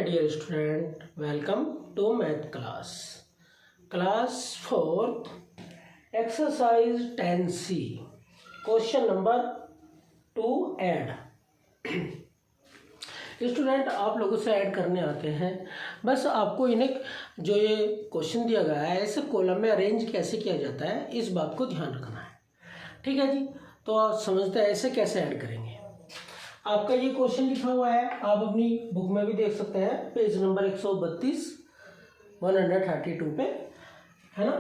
dear student, welcome to math class 4th exercise 10C question number 2 add। Student आप लोगों से add करने आते हैं, बस आपको इन्हें जो ये क्वेश्चन दिया गया है इसे कॉलम में अरेंज कैसे किया जाता है इस बात को ध्यान रखना है। ठीक है जी, तो आप समझते हैं ऐसे कैसे ऐड करेंगे। आपका ये क्वेश्चन लिखा हुआ है, आप अपनी बुक में भी देख सकते हैं, पेज नंबर 132 132 पे है ना।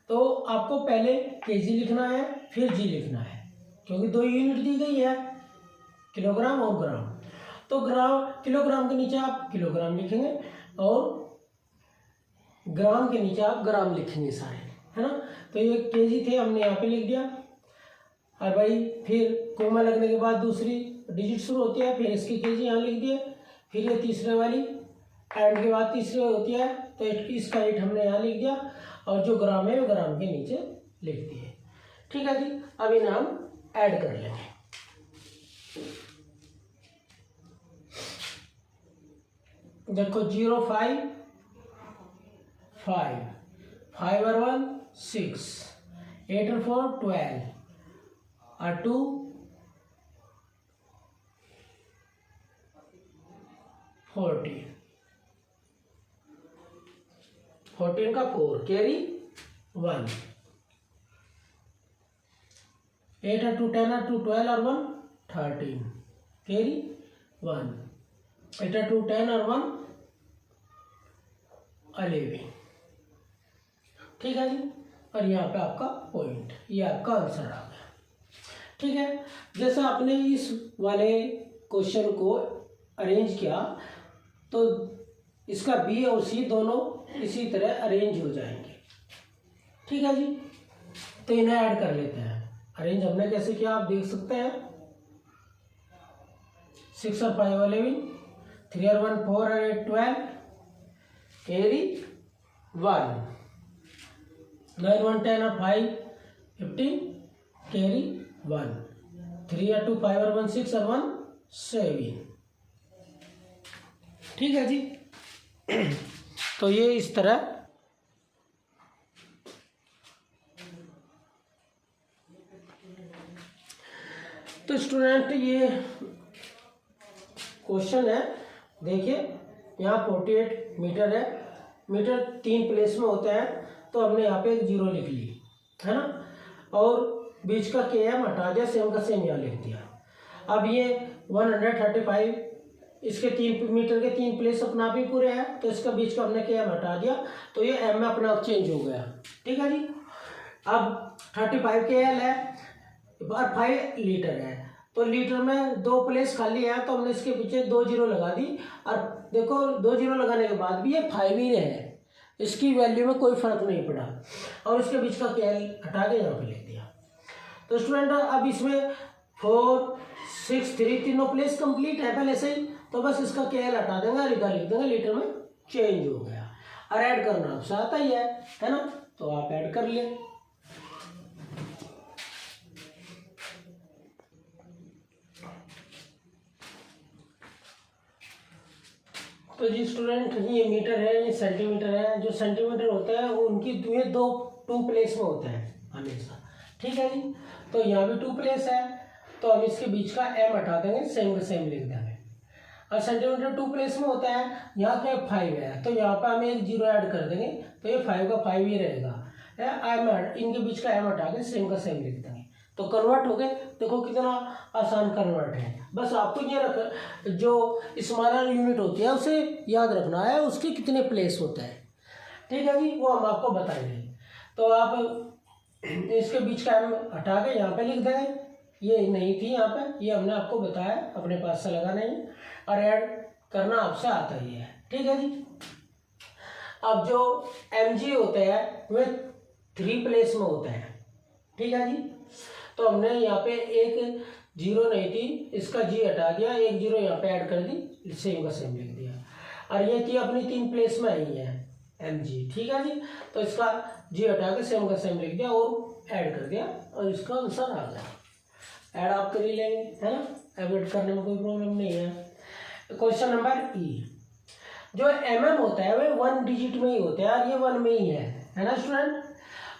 तो आपको पहले केजी लिखना है फिर जी लिखना है, क्योंकि दो यूनिट दी गई है, किलोग्राम और ग्राम। तो किलोग्राम के नीचे आप किलोग्राम लिखेंगे और ग्राम के नीचे आप ग्राम लिखेंगे सारे, है ना। तो ये केजी थे, हमने यहाँ पे लिख दिया। और भाई फिर कोमा लगने के बाद दूसरी डिजिट शुरू होती है, फिर इसकी केजी यहाँ लिख दिए, फिर ये तीसरे वाली एंड के बाद तीसरी होती है, तो इसका 8 हमने यहाँ लिख दिया और जो ग्राम है वो ग्राम के नीचे लिख दिए। ठीक है जी, अब इन्हें हम ऐड कर लेंगे। देखो 0 5 5 5 और 1 6 8 और 4 12 और 2 14 का 4 कैरी 1 8 और 2 10 और 2 12 और 1 13 कैरी 1 8 और 2 10 और 1 11। ठीक है जी, और यहाँ पे आपका पॉइंट, ये आपका आंसर आ गया। ठीक है, जैसे आपने इस वाले क्वेश्चन को अरेंज किया तो इसका बी और सी दोनों इसी तरह अरेंज हो जाएंगे। ठीक है जी, तो इन्हें ऐड कर लेते हैं। अरेंज हमने कैसे किया आप देख सकते हैं। 6 और 5 11 3 और 1 4 और 8 12 कैरी 1 9 1 10 और 5 15 कैरी 1 3 और 2 5 और 1 6 और 1 7। ठीक है जी, तो ये इस तरह तो स्टूडेंट ये क्वेश्चन है, देखिए यहाँ 48 मीटर है, मीटर 3 प्लेस में होते हैं, तो हमने यहाँ पे एक 0 लिख ली है ना, और बीच का KM हटा दिया, सेम का सेम यहाँ लिख दिया। अब ये 135 इसके 3 मीटर के 3 प्लेस अपना आप ही पूरे हैं, तो इसका बीच का हमने KM हटा दिया, तो ये M में अपना आप चेंज हो गया। ठीक है जी, अब 35 KL है और 5 लीटर है, तो लीटर में 2 प्लेस खाली है, तो हमने इसके पीछे 2 0 लगा दी। और देखो 2 0 लगाने के बाद भी ये 5 ही है, इसकी वैल्यू में कोई फर्क नहीं पड़ा, और इसके बीच का KL हटा के यहाँ पे लिख दिया। तो स्टूडेंट अब इसमें 4 6 3 तीनों प्लेस कंप्लीट है पहले से ही, तो बस इसका KL हटा देंगे, लिख देंगे, लीटर में चेंज हो गया। और ऐड करना आपसे आता ही है ना, तो आप ऐड कर ले। तो जी स्टूडेंट ये मीटर है, ये सेंटीमीटर है। जो सेंटीमीटर होता है वो उनकी ये 2 प्लेस में होता है हमेशा। ठीक है जी, तो यहाँ भी 2 प्लेस है, तो हम इसके बीच का M हटा देंगे, सेम का सेम लिख देंगे। और सेंटीमीटर 2 प्लेस में होता है, यहाँ पे 5 है, तो यहाँ पे हम एक 0 ऐड कर देंगे, तो ये 5 का 5 ही रहेगा। इनके बीच का M हटा के सेम का सेम लिख देंगे, तो कन्वर्ट हो गए। देखो कितना आसान कन्वर्ट है। बस आपको ये जो स्मॉलर यूनिट होती है उसे याद रखना है, उसके कितने प्लेस होते हैं। ठीक है जी, वो हम आपको बताएंगे। तो आप इसके बीच का M हटा के यहाँ पे लिख देंगे, ये नहीं थी यहाँ पे, ये हमने आपको बताया, अपने पास से लगा नहीं, और ऐड करना आपसे आता ही है। ठीक है जी, अब जो mg होते हैं वे 3 प्लेस में होते हैं। ठीक है जी, तो हमने यहाँ पे एक 0 नहीं थी, इसका g हटा दिया, एक 0 यहाँ पे ऐड कर दी, सेम का सेम लिख दिया। और ये थी अपनी 3 प्लेस में आई है mg। ठीक है जी, तो इसका g हटा के सेम का सेम लिख दिया और ऐड कर दिया, और इसका आंसर आ गया। ऐड आप कर ही लेंगे, है ना, एड करने में कोई प्रॉब्लम नहीं है। क्वेश्चन नंबर ई, जो mm होता है वे 1 डिजिट में ही होते हैं और ये 1 में ही है ना स्टूडेंट।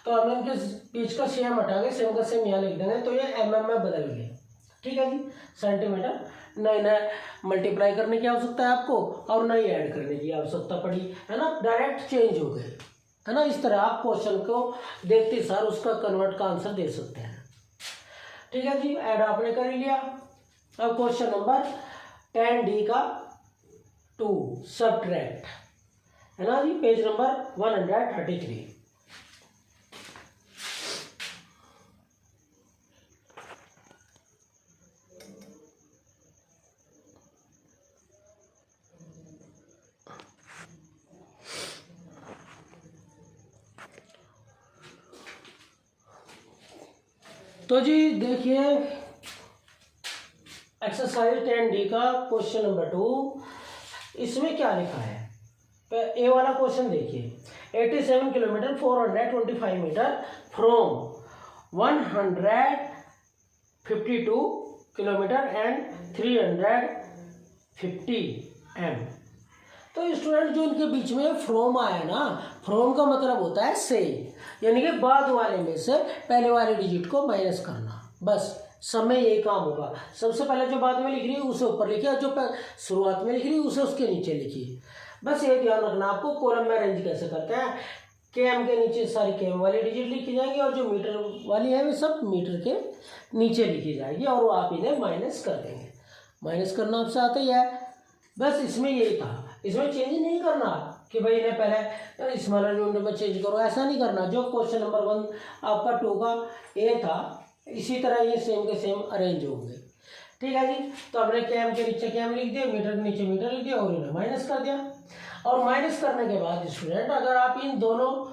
तो हम इनके बीच का सेम हटा के सेम का सेम यहाँ लिख देंगे, तो ये mm में बदल गए। ठीक है जी, सेंटीमीटर। नहीं ना मल्टीप्लाई करने की आवश्यकता है आपको और ना ही ऐड करने की आवश्यकता पड़ी, है ना, डायरेक्ट चेंज हो गए, है ना। इस तरह आप क्वेश्चन को देखते सार उसका कन्वर्ट का आंसर दे सकते हैं। ठीक है जी, ऐड आपने कर लिया। अब क्वेश्चन नंबर 10D का 2 सब्ट्रैक्ट, है ना जी, पेज नंबर 133। तो जी देखिए एक्सरसाइज 10D का क्वेश्चन नंबर 2, इसमें क्या लिखा है। तो ए वाला क्वेश्चन देखिए, 87 kilometre 425 metre from 152 kilometre and 350 m। तो स्टूडेंट जो इनके बीच में फ्रॉम आया ना, फ्रॉम का मतलब होता है से, यानी कि बाद वाले में से पहले वाले डिजिट को माइनस करना। बस समय यही काम होगा। सबसे पहले जो बाद में लिख रही है उसे ऊपर लिखिए और जो शुरुआत में लिख रही है उसे उसके नीचे लिखिए। बस ये ध्यान रखना आपको कॉलम में अरेंज कैसे करते हैं। केएम के नीचे सारी केएम वाली डिजिट लिखी जाएगी और जो मीटर वाली है वे सब मीटर के नीचे लिखी जाएगी और वो आप इन्हें माइनस कर देंगे। माइनस करना आपसे आता ही है। बस इसमें यही था, इसमें चेंज नहीं करना कि भाई इन्हें पहले स्मॉलर यूनिट में चेंज करो, ऐसा नहीं करना। जो क्वेश्चन नंबर 1 आपका 2 का ए था, इसी तरह ये सेम के सेम अरेंज होंगे। ठीक है जी, तो हमने केएम के नीचे केएम लिख दिया, मीटर के नीचे मीटर लिख दिया और इन्हें माइनस कर दिया। और माइनस करने के बाद स्टूडेंट अगर आप इन दोनों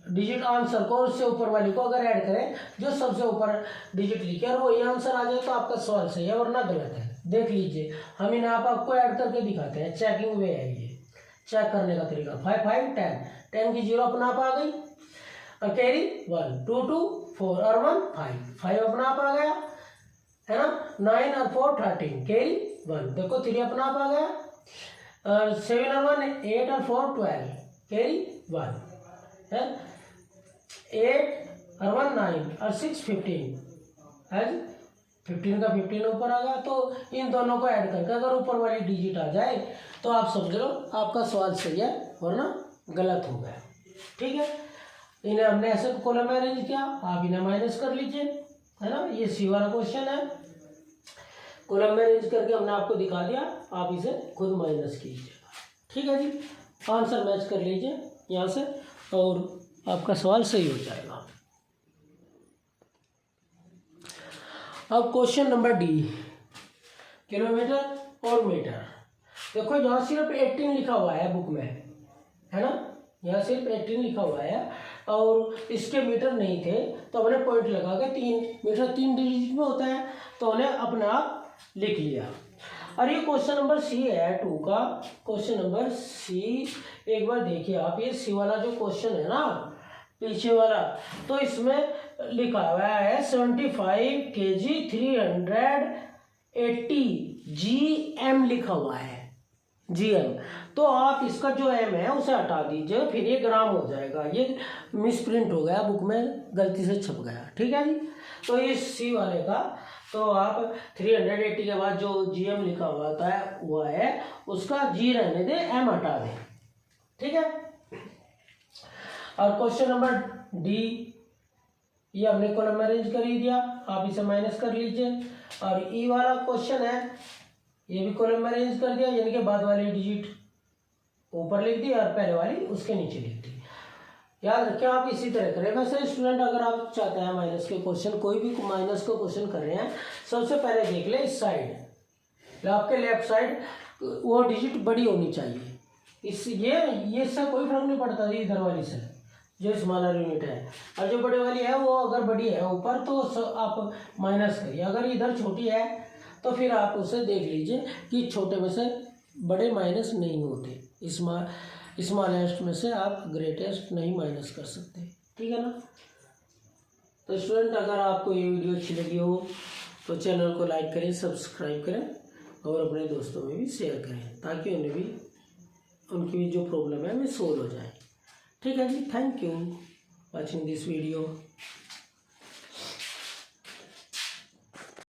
डिजिट आंसर को उससे ऊपर वाली को अगर ऐड करें, जो सबसे ऊपर डिजिट लिखे और वो ये आंसर आ जाए तो आपका सवाल सही है वरना गलत है। देख लीजिए, हम इन्हें आपको ऐड करके दिखाते हैं, चेकिंग वे है ये, चेक करने का तरीका। 5 5 10 की 0 अपना आप आ गई और कैरी 1 2 2 4 और 1 5 अपना आप आ गया, है ना। 9 और 4 13 कैरी 1, देखो 3 अपना आप आ गया और 7 और 1 8 और 4 12 कैरी 1 है। 8 और 1 9 और 6 15 है। 15 का 15 ऊपर आ गया। तो इन दोनों को ऐड करके अगर ऊपर वाली डिजिट आ जाए तो आप समझ लो आपका सवाल सही है वरना गलत हो गया। ठीक है, इन्हें हमने ऐसे कॉलम में अरेंज किया, आप इन्हें माइनस कर लीजिए, है ना। ये सी वाला क्वेश्चन है, कॉलम में अरेंज करके हमने आपको दिखा दिया, आप इसे खुद माइनस कीजिएगा। ठीक है जी, आंसर मैच कर लीजिए यहाँ से और आपका सवाल सही हो जाएगा। अब क्वेश्चन नंबर डी, किलोमीटर और मीटर। देखो यहाँ सिर्फ 18 लिखा हुआ है बुक में, है ना, यहाँ सिर्फ 18 लिखा हुआ है और इसके मीटर नहीं थे तो हमने पॉइंट लगा के 3 मीटर 3 डिजिट में होता है तो उन्हें अपने आप लिख लिया। और ये क्वेश्चन नंबर सी है 2 का, क्वेश्चन नंबर सी। एक बार देखिए आप, ये सी वाला जो क्वेश्चन है ना पीछे वाला, तो इसमें लिखा हुआ है 75 kg 380 GM लिखा हुआ है, GM। तो आप इसका जो M है उसे हटा दीजिए, फिर ये ग्राम हो जाएगा। ये मिसप्रिंट हो गया, बुक में गलती से छप गया। ठीक है जी, तो इस सी वाले का तो आप 380 के बाद जो GM लिखा हुआ है उसका G रहने दे, M हटा दें। ठीक है, और क्वेश्चन नंबर डी, ये हमने कॉलम में अरेंज कर ही दिया, आप इसे माइनस कर लीजिए। और ई वाला क्वेश्चन है, ये भी कॉलम में अरेंज कर दिया, यानी कि बाद वाली डिजिट ऊपर लिख दी और पहले वाली उसके नीचे लिख दी। याद रखिए आप इसी तरह करें। वैसे स्टूडेंट अगर आप चाहते हैं माइनस के क्वेश्चन, कोई भी माइनस का क्वेश्चन कर रहे हैं, सबसे पहले देख ले इस साइड, आपके लेफ्ट साइड वो डिजिट बड़ी होनी चाहिए। ये इससे कोई फर्क नहीं पड़ता इधर वाली से, जो स्मॉलर यूनिट है, और जो बड़े वाली है वो अगर बड़ी है ऊपर तो आप माइनस करिए। अगर इधर छोटी है तो फिर आप उसे देख लीजिए कि छोटे में से बड़े माइनस नहीं होते, स्मॉलेस्ट में से आप ग्रेटेस्ट नहीं माइनस कर सकते। ठीक है ना। तो स्टूडेंट अगर आपको ये वीडियो अच्छी लगी हो तो चैनल को लाइक करें, सब्सक्राइब करें और अपने दोस्तों में भी शेयर करें ताकि उन्हें भी उनकी भी जो प्रॉब्लम है वो सोल्व हो जाए। ठीक है जी, thank you watching this video.